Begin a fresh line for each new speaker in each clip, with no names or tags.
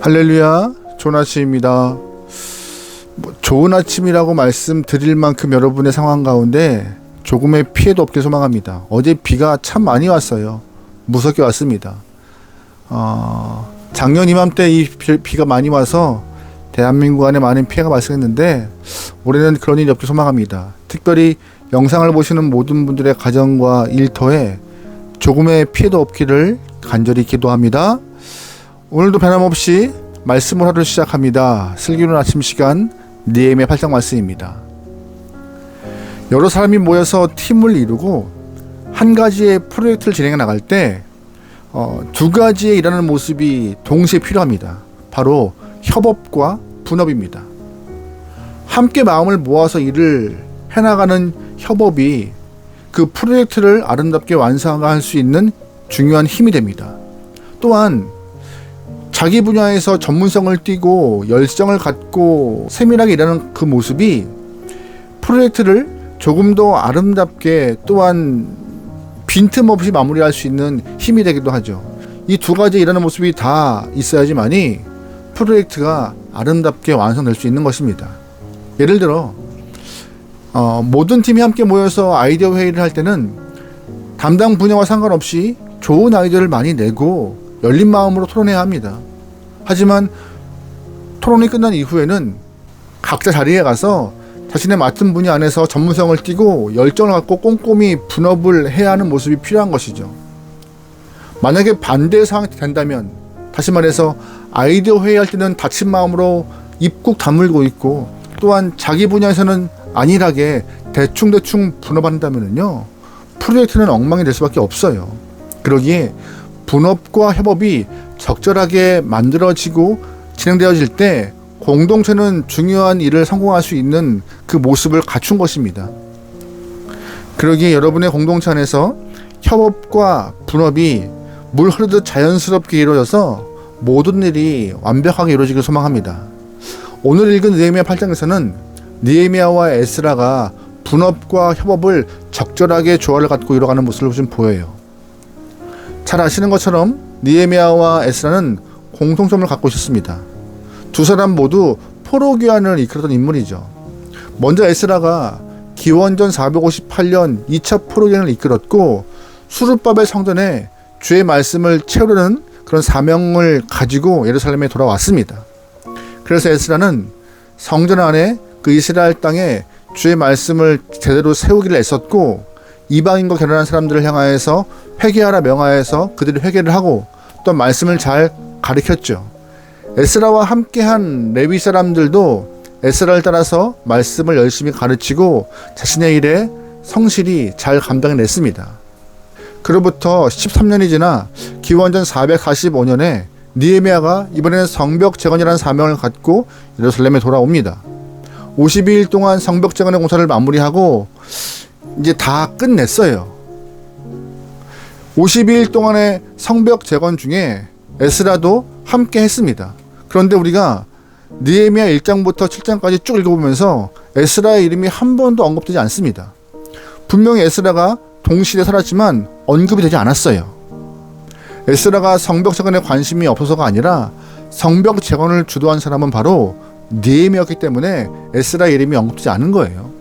할렐루야, 좋은 아침입니다. 좋은 아침이라고 말씀드릴 만큼 여러분의 상황 가운데 조금의 피해도 없길 소망합니다. 어제 비가 참 많이 왔어요. 무섭게 왔습니다. 작년 이맘때 이 비가 많이 와서 대한민국 안에 많은 피해가 발생했는데 올해는 그런 일이 없길 소망합니다. 특별히 영상을 보시는 모든 분들의 가정과 일터에 조금의 피해도 없기를 간절히 기도합니다. 오늘도 변함없이 말씀을 하루 시작합니다. 슬기로운 아침 시간 느헤미야 8장 말씀입니다. 여러 사람이 모여서 팀을 이루고 한 가지의 프로젝트를 진행해 나갈 때 두 가지의 일하는 모습이 동시에 필요합니다. 바로 협업과 분업입니다. 함께 마음을 모아서 일을 해나가는 협업이 그 프로젝트를 아름답게 완성할 수 있는 중요한 힘이 됩니다. 또한 자기 분야에서 전문성을 띠고 열정을 갖고 세밀하게 일하는 그 모습이 프로젝트를 조금 더 아름답게 또한 빈틈없이 마무리할 수 있는 힘이 되기도 하죠. 이 두 가지 일하는 모습이 다 있어야지만이 프로젝트가 아름답게 완성될 수 있는 것입니다. 예를 들어 모든 팀이 함께 모여서 아이디어 회의를 할 때는 담당 분야와 상관없이 좋은 아이디어를 많이 내고 열린 마음으로 토론해야 합니다. 하지만 토론이 끝난 이후에는 각자 자리에 가서 자신의 맡은 분야 안에서 전문성을 띠고 열정을 갖고 꼼꼼히 분업을 해야 하는 모습이 필요한 것이죠. 만약에 반대의 상황이 된다면, 다시 말해서 아이디어 회의할 때는 다친 마음으로 입국 다물고 있고 또한 자기 분야에서는 안일하게 대충 분업한다면요, 프로젝트는 엉망이 될 수밖에 없어요. 그러기에 분업과 협업이 적절하게 만들어지고 진행되어질 때 공동체는 중요한 일을 성공할 수 있는 그 모습을 갖춘 것입니다. 그러기에 여러분의 공동체 안에서 협업과 분업이 물 흐르듯 자연스럽게 이루어져서 모든 일이 완벽하게 이루어지길 소망합니다. 오늘 읽은 느헤미야 8장에서는 느헤미야와 에스라가 분업과 협업을 적절하게 조화를 갖고 이뤄가는 모습을 좀 보여요. 잘 아시는 것처럼 느헤미야와 에스라는 공통점을 갖고 있었습니다. 두 사람 모두 포로 귀환을 이끌었던 인물이죠. 먼저 에스라가 기원전 458년 2차 포로 귀환을 이끌었고 수르바벨 성전에 주의 말씀을 채우려는 그런 사명을 가지고 예루살렘에 돌아왔습니다. 그래서 에스라는 성전 안에 그 이스라엘 땅에 주의 말씀을 제대로 세우기를 애썼고 이방인과 결혼한 사람들을 향하여서 회개하라 명하여서 그들이 회개를 하고 또 말씀을 잘 가르쳤죠. 에스라와 함께한 레위 사람들도 에스라를 따라서 말씀을 열심히 가르치고 자신의 일에 성실히 잘 감당해냈습니다. 그로부터 13년이 지나 기원전 445년에 느헤미야가 이번에는 성벽 재건이라는 사명을 갖고 예루살렘에 돌아옵니다. 52일 동안 성벽 재건의 공사를 마무리하고 이제 다 끝냈어요. 52일 동안의 성벽 재건 중에 에스라도 함께 했습니다. 그런데 우리가 느헤미야 1장부터 7장까지 쭉 읽어보면서 에스라의 이름이 한 번도 언급되지 않습니다. 분명히 에스라가 동시대에 살았지만 언급이 되지 않았어요. 에스라가 성벽 재건에 관심이 없어서가 아니라 성벽 재건을 주도한 사람은 바로 느헤미야였기 때문에 에스라의 이름이 언급되지 않은 거예요.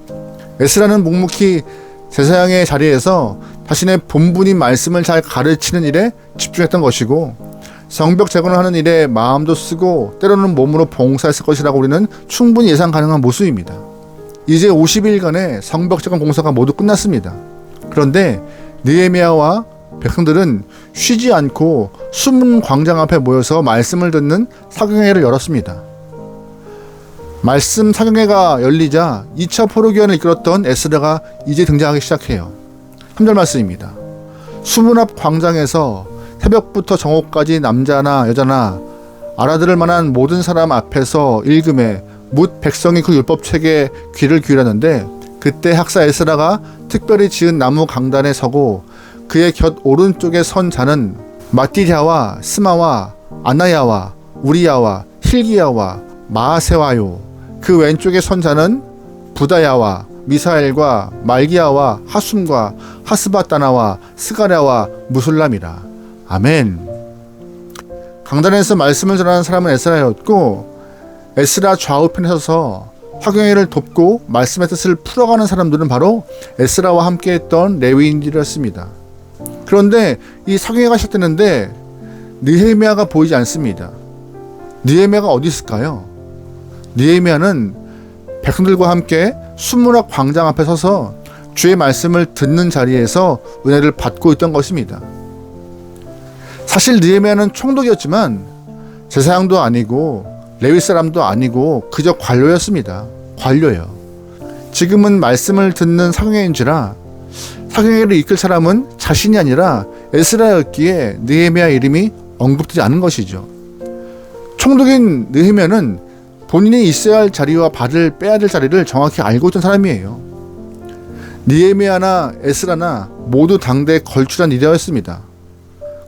에스라는 묵묵히 제사장의 자리에서 자신의 본분인 말씀을 잘 가르치는 일에 집중했던 것이고 성벽 재건을 하는 일에 마음도 쓰고 때로는 몸으로 봉사했을 것이라고 우리는 충분히 예상 가능한 모습입니다. 이제 50일간의 성벽 재건 공사가 모두 끝났습니다. 그런데 느헤미야와 백성들은 쉬지 않고 수문 광장 앞에 모여서 말씀을 듣는 사경회를 열었습니다. 말씀 사경회가 열리자 2차 포로 귀환을 이끌었던 에스라가 이제 등장하기 시작해요. 3절 말씀입니다. 수문 앞 광장에서 새벽부터 정오까지 남자나 여자나 알아들을 만한 모든 사람 앞에서 읽음에 뭇 백성이 그 율법책에 귀를 기울였는데 그때 학사 에스라가 특별히 지은 나무 강단에 서고 그의 곁 오른쪽에 선 자는 마띠랴와 스마와 아나야와 우리야와 힐기야와 마세와요. 그 왼쪽에 선 자는 부다야와 미사엘과 말기야와 하숨과 하스바다나와 스가랴와 무술람이라. 아멘. 강단에서 말씀을 전하는 사람은 에스라였고, 에스라 좌우편에 서서 화경회를 돕고 말씀의 뜻을 풀어가는 사람들은 바로 에스라와 함께했던 레위인들이었습니다. 그런데 이 화경회가 시작되는데 느헤미야가 보이지 않습니다. 느헤미야가 어디 있을까요? 느헤미야는 백성들과 함께 순문학 광장 앞에 서서 주의 말씀을 듣는 자리에서 은혜를 받고 있던 것입니다. 사실 느헤미야는 총독이었지만 제사장도 아니고 레위 사람도 아니고 그저 관료였습니다. 관료요. 지금은 말씀을 듣는 사경회인지라 사경회를 이끌 사람은 자신이 아니라 에스라였기에 느헤미야 이름이 언급되지 않은 것이죠. 총독인 느헤미야는 본인이 있어야 할 자리와 빼야 될 자리를 정확히 알고 있던 사람이에요. 느헤미야나 에스라나 모두 당대에 걸출한 리더였습니다.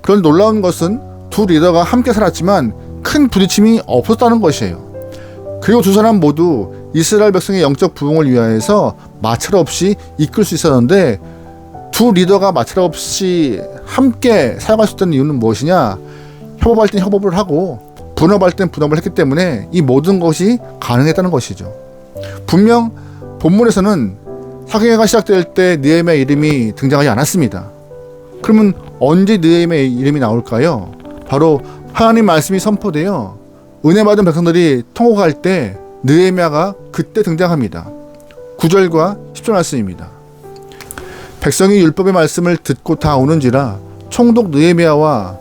그런 놀라운 것은 두 리더가 함께 살았지만 큰 부딪힘이 없었다는 것이에요. 그리고 두 사람 모두 이스라엘 백성의 영적 부흥을 위하여서 마찰 없이 이끌 수 있었는데, 두 리더가 마찰 없이 함께 사용할 수 있던 이유는 무엇이냐? 협업할 땐 협업을 하고 분업할 땐 분업을 했기 때문에 이 모든 것이 가능했다는 것이죠. 분명 본문에서는 사경회가 시작될 때 느헤미야 이름이 등장하지 않았습니다. 그러면 언제 느헤미야 이름이 나올까요? 바로 하나님 말씀이 선포되어 은혜 받은 백성들이 통곡할 때 느헤미야가 그때 등장합니다. 9절과 10절 말씀입니다. 백성이 율법의 말씀을 듣고 다 오는지라 총독 느헤미야와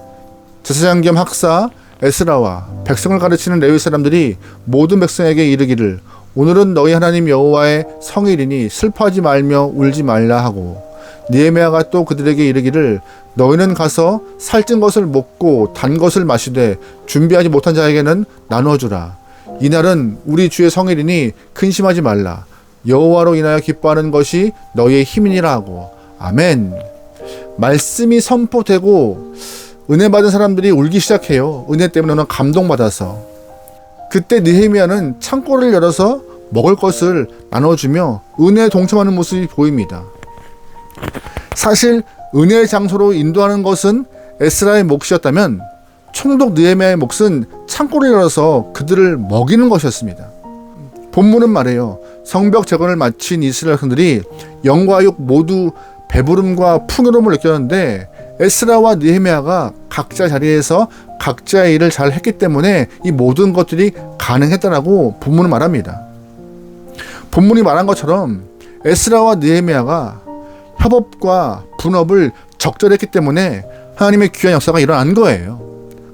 제사장 겸 학사 에스라와 백성을 가르치는 레위 사람들이 모든 백성에게 이르기를, 오늘은 너희 하나님 여호와의 성일이니 슬퍼하지 말며 울지 말라 하고, 느헤미야가 또 그들에게 이르기를, 너희는 가서 살찐 것을 먹고 단 것을 마시되 준비하지 못한 자에게는 나눠주라. 이날은 우리 주의 성일이니 근심하지 말라. 여호와로 인하여 기뻐하는 것이 너희의 힘이니라 하고. 아멘. 말씀이 선포되고 은혜 받은 사람들이 울기 시작해요. 은혜 때문에 감동받아서. 그때 느헤미야는 창고를 열어서 먹을 것을 나눠주며 은혜에 동참하는 모습이 보입니다. 사실 은혜의 장소로 인도하는 것은 에스라의 몫이었다면 총독 느헤미야의 몫은 창고를 열어서 그들을 먹이는 것이었습니다. 본문은 말해요. 성벽 재건을 마친 이스라엘 백성들이 영과 육 모두 배부름과 풍요로움을 느꼈는데, 에스라와 느헤미야가 각자 자리에서 각자의 일을 잘 했기 때문에 이 모든 것들이 가능했다라고 본문은 말합니다. 본문이 말한 것처럼 에스라와 느헤미야가 협업과 분업을 적절했기 때문에 하나님의 귀한 역사가 일어난 거예요.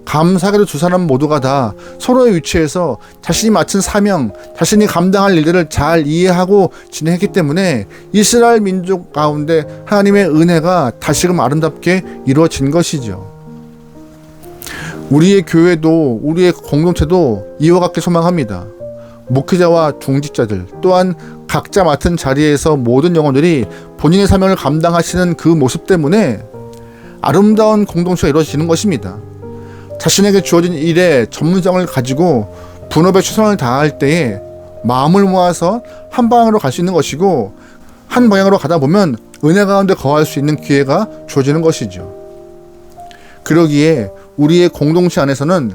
감사하게도 두 사람 모두가 다 서로의 위치에서 자신이 맡은 사명, 자신이 감당할 일들을 잘 이해하고 진행했기 때문에 이스라엘 민족 가운데 하나님의 은혜가 다시금 아름답게 이루어진 것이죠. 우리의 교회도, 우리의 공동체도 이와 같게 소망합니다. 목회자와 중직자들 또한 각자 맡은 자리에서 모든 영혼들이 본인의 사명을 감당하시는 그 모습 때문에 아름다운 공동체가 이루어지는 것입니다. 자신에게 주어진 일에 전문성을 가지고 분업에 최선을 다할 때에 마음을 모아서 한 방향으로 갈 수 있는 것이고, 한 방향으로 가다 보면 은혜 가운데 거할 수 있는 기회가 주어지는 것이죠. 그러기에 우리의 공동체 안에서는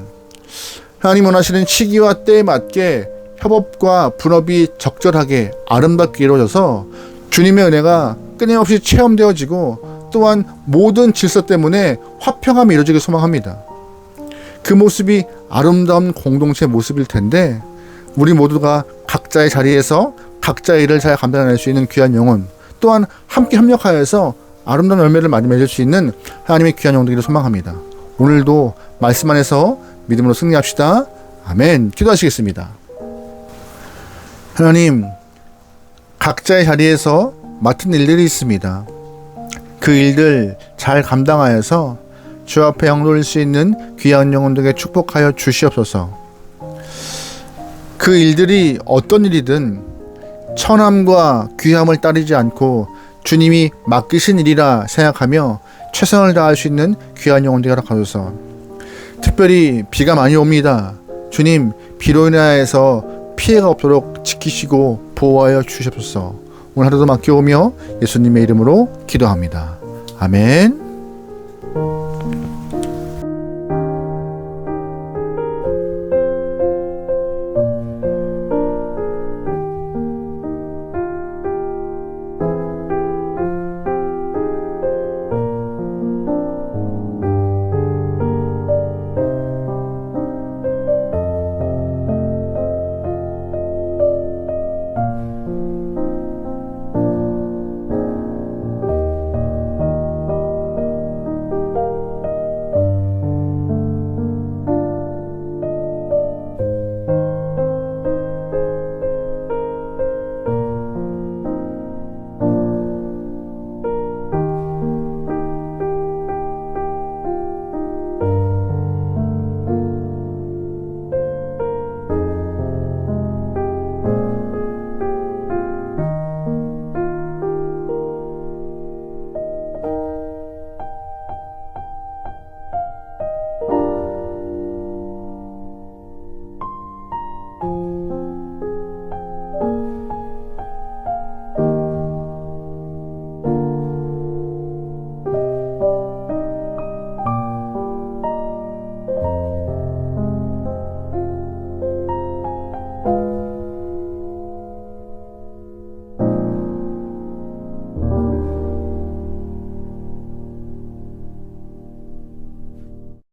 하나님 원하시는 시기와 때에 맞게 협업과 분업이 적절하게 아름답게 이루어져서 주님의 은혜가 끊임없이 체험되어지고, 또한 모든 질서 때문에 화평함이 이루어지길 소망합니다. 그 모습이 아름다운 공동체 모습일 텐데, 우리 모두가 각자의 자리에서 각자의 일을 잘 감당해낼 수 있는 귀한 영혼, 또한 함께 협력하여서 아름다운 열매를 많이 맺을 수 있는 하나님의 귀한 영혼들을 소망합니다. 오늘도 말씀 안에서 믿음으로 승리합시다. 아멘. 기도하시겠습니다. 하나님, 각자의 자리에서 맡은 일들이 있습니다. 그 일들 잘 감당하여서 주 앞에 영놀릴 수 있는 귀한 영혼들에게 축복하여 주시옵소서. 그 일들이 어떤 일이든 천함과 귀함을 따르지 않고 주님이 맡기신 일이라 생각하며 최선을 다할 수 있는 귀한 영혼들이 허락하소서. 특별히 비가 많이 옵니다. 주님, 비로 인하여서 피해가 없도록 지키시고 보호하여 주시옵소서. 오늘 하루도 맡겨오며 예수님의 이름으로 기도합니다. 아멘.